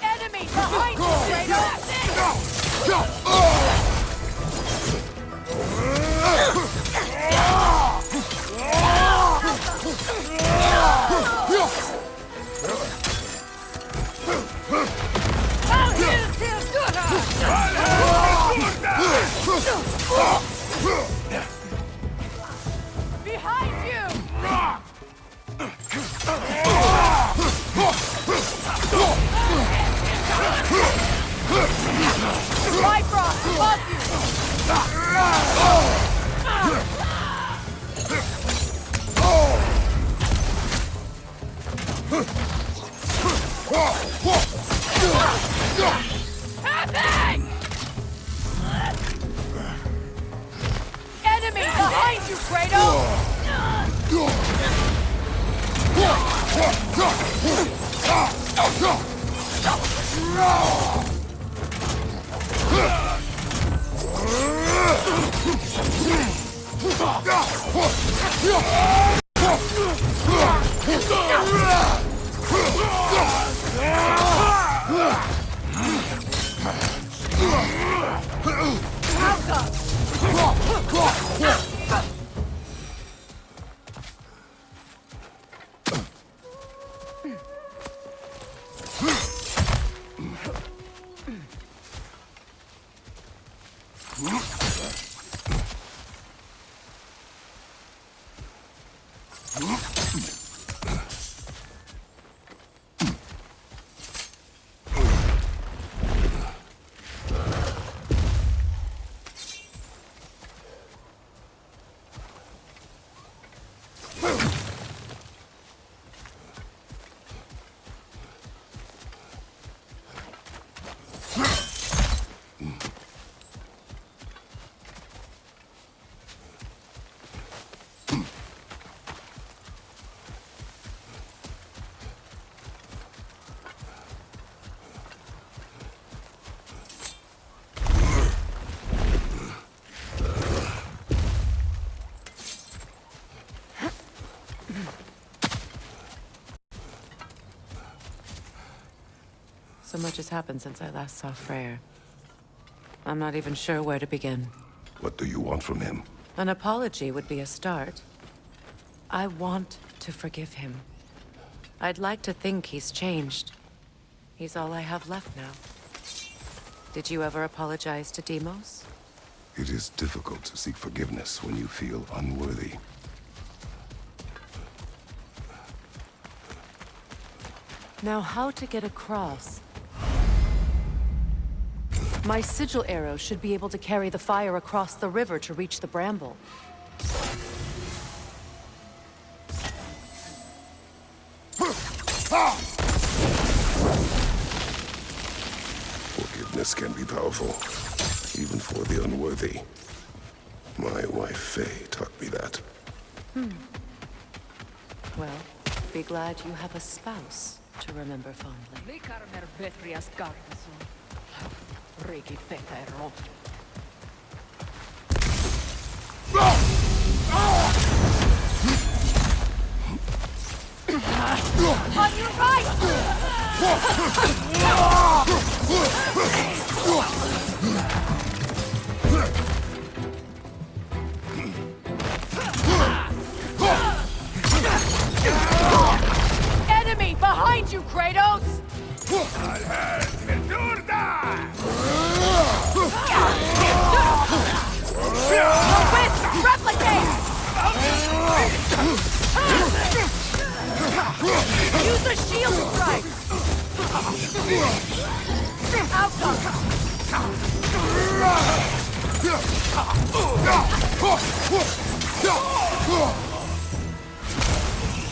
Enemy behind you, Kratos! Behind you! Bifrost, above Happy! Enemy behind you, Kratos! So much has happened since I last saw Freyr. I'm not even sure where to begin. What do you want from him? An apology would be a start. I want to forgive him. I'd like to think he's changed. He's all I have left now. Did you ever apologize to Deimos? It is difficult to seek forgiveness when you feel unworthy. Now, how to get across? My sigil arrow should be able to carry the fire across the river to reach the bramble. Forgiveness can be powerful, even for the unworthy. My wife, Faye, taught me that. Well, be glad you have a spouse to remember fondly. On your right! Enemy behind you, Kratos! The wisp! Replicate! Use a shield strike!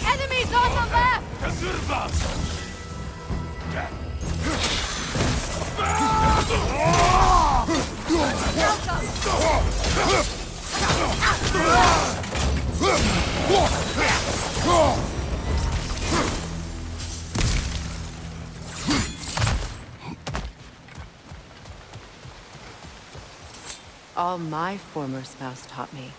Enemies on the left! All my former spouse taught me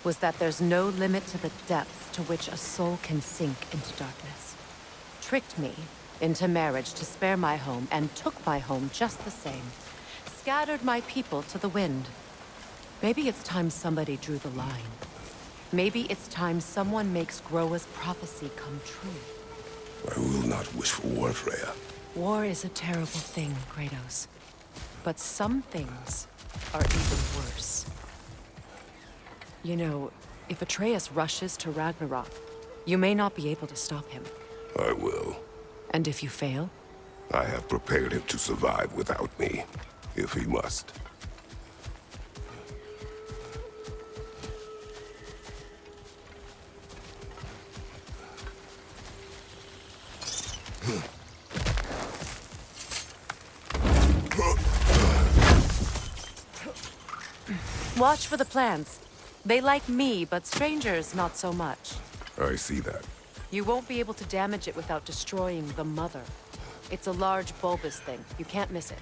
was that there's no limit to the depths to which a soul can sink into darkness. Tricked me into marriage to spare my home and took my home just the same. Scattered my people to the wind. Maybe it's time somebody drew the line. Maybe it's time someone makes Groa's prophecy come true. I will not wish for war, Freya. War is a terrible thing, Kratos. But some things are even worse. You know, if Atreus rushes to Ragnarok, you may not be able to stop him. I will. And if you fail? I have prepared him to survive without me, if he must. Watch for the plants. They like me, but strangers not so much. I see that. You won't be able to damage it without destroying the mother. It's a large bulbous thing. You can't miss it.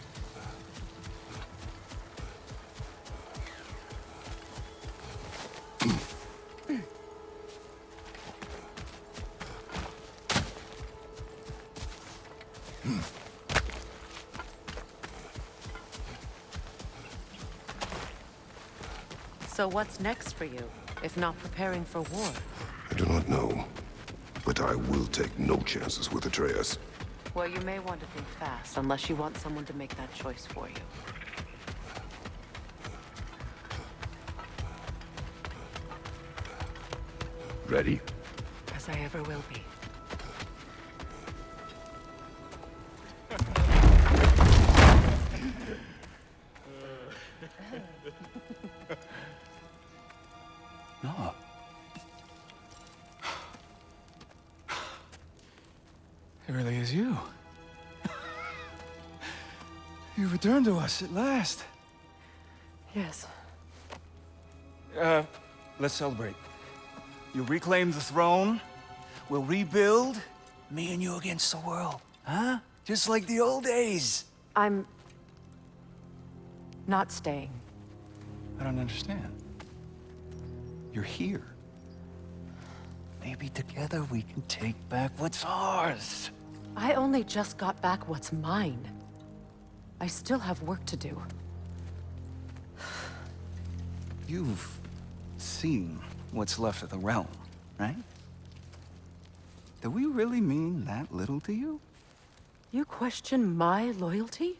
So what's next for you, if not preparing for war? I do not know, but I will take no chances with Atreus. Well, you may want to think fast, unless you want someone to make that choice for you. Ready? As I ever will be. No. It really is you. You returned to us at last. Yes. Let's celebrate. You reclaim the throne. We'll rebuild. Me and you against the world. Huh? Just like the old days. I'm... not staying. I don't understand. You're here. Maybe together we can take back what's ours. I only just got back what's mine. I still have work to do. You've seen what's left of the realm, right? Do we really mean that little to you? You question my loyalty?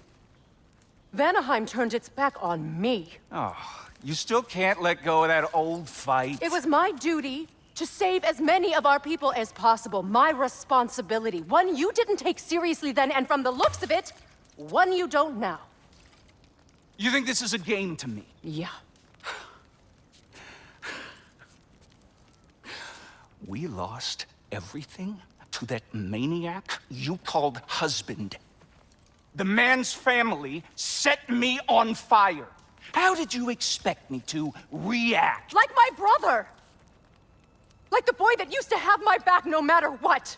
Vanaheim turned its back on me. Oh, you still can't let go of that old fight? It was my duty to save as many of our people as possible. My responsibility. One you didn't take seriously then, and from the looks of it, one you don't now. You think this is a game to me? Yeah. We lost everything to that maniac you called husband. The man's family set me on fire. How did you expect me to react? Like my brother! Like the boy that used to have my back no matter what!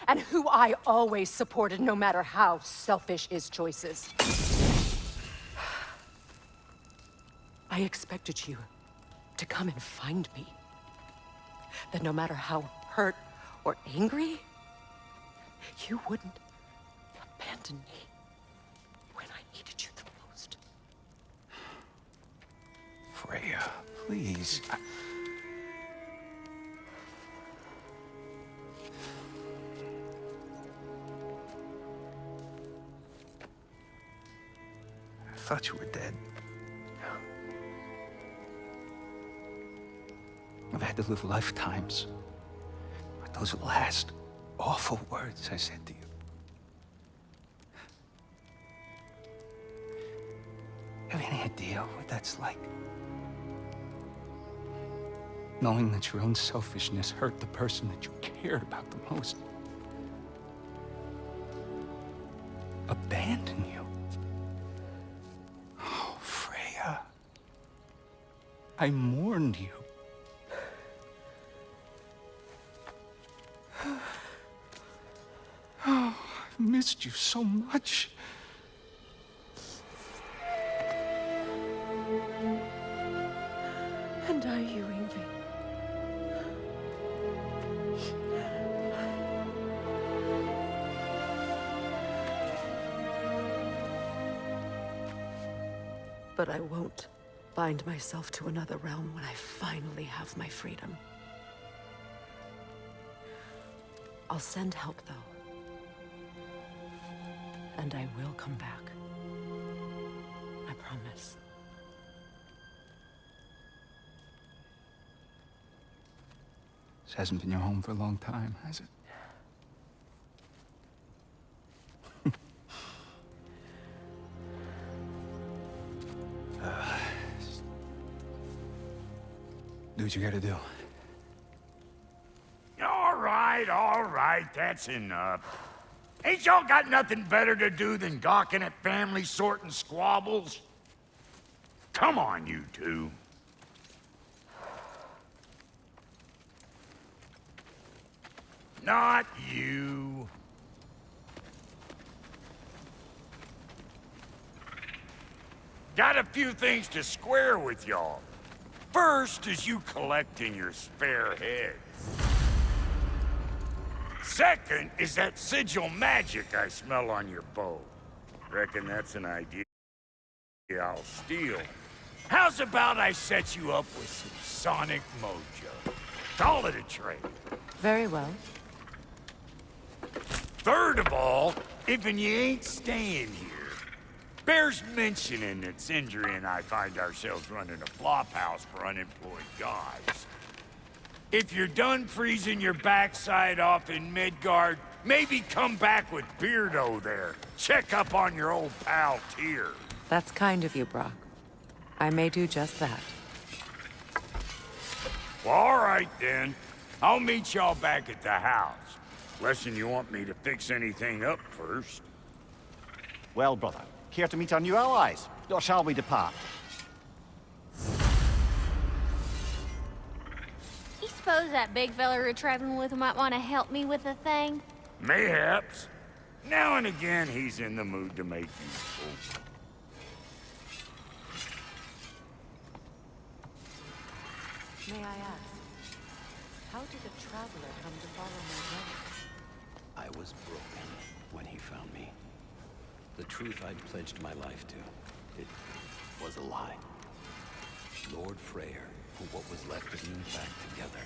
And who I always supported no matter how selfish his choices. I expected you to come and find me. That no matter how hurt or angry, you wouldn't abandon me when I needed you the most. Freya, please. I thought you were dead. I've had to live lifetimes with those last awful words I said to you. Have any idea what that's like? Knowing that your own selfishness hurt the person that you cared about the most. Abandon you. Oh, Freya. I mourned you. Oh, I've missed you so much. And are you, Yngvi? But I won't bind myself to another realm when I finally have my freedom. I'll send help, though. And I will come back. I promise. This hasn't been your home for a long time, has it? Do what you gotta do. All right, that's enough. Ain't y'all got nothing better to do than gawking at family sorting squabbles? Come on, you two. Not you. Got a few things to square with y'all. First is you collecting your spare heads. Second is that sigil magic I smell on your bow. Reckon that's an idea I'll steal. How's about I set you up with some sonic mojo? Call it a trade. Very well. Third of all, if you ain't staying here, bears mentioning that Sindri and I find ourselves running a flop house for unemployed guys. If you're done freezing your backside off in Midgard, maybe come back with Beardo there. Check up on your old pal Tyr. That's kind of you, Brock. I may do just that. Well, all right then. I'll meet y'all back at the house. Lesson you want me to fix anything up first. Well, brother, care to meet our new allies? Or shall we depart? You suppose that big fella we're traveling with might want to help me with a thing? Mayhaps. Now and again, he's in the mood to make useful. May I ask, how did a traveler come to follow my brother? I was broken when he found me. The truth I'd pledged my life to, it was a lie. Lord Freyr put what was left of me back together.